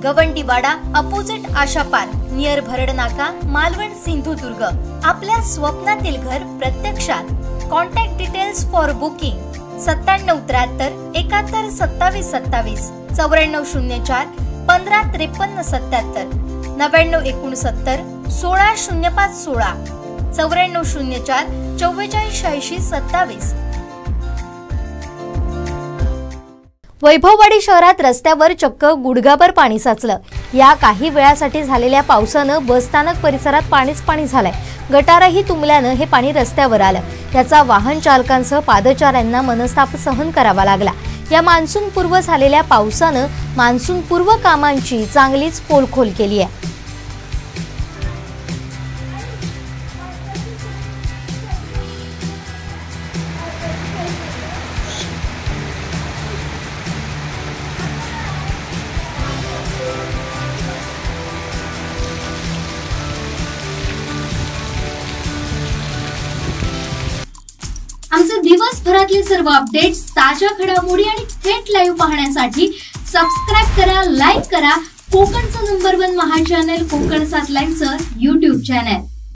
Gawandiwada opposite आशा park near Bharadnaka, Malvan, Sindhudurg. आपल्या स्वप्नातील घर प्रत्यक्षात। Contact details for booking 9773 71 27 27, 9404 15 53 77, 9969 16 05 16, 9404 44 86 27। Vaibhavwadi शहरात रस्त्यावर चक्क गुडघाभर पाणी साचलं। या काही वेळासाठी झालेल्या पावसानं बसस्थानक परिसरात पाणी झालंय। गटारही तुंबल्यानं हे पाणी रस्त्यावर आलं। त्याचा वाहन चालकांसह पादचाऱ्यांना मनस्ताप सहन करावा लागला। या मान्सून पूर्व झालेल्या पावसानं मान्सून पूर्व कामांची चांगलीच पोलखोल केली आहे। आमचे दिवसभरातले सर्व अपडेट्स, ताज्या घडामोडी आणि थेट लाईव्ह पाहण्यासाठी सबस्क्राइब करा, लाईक करा कोकणचं नंबर 1 महा चॅनल कोकण 7 लाईव्हचं YouTube चॅनल।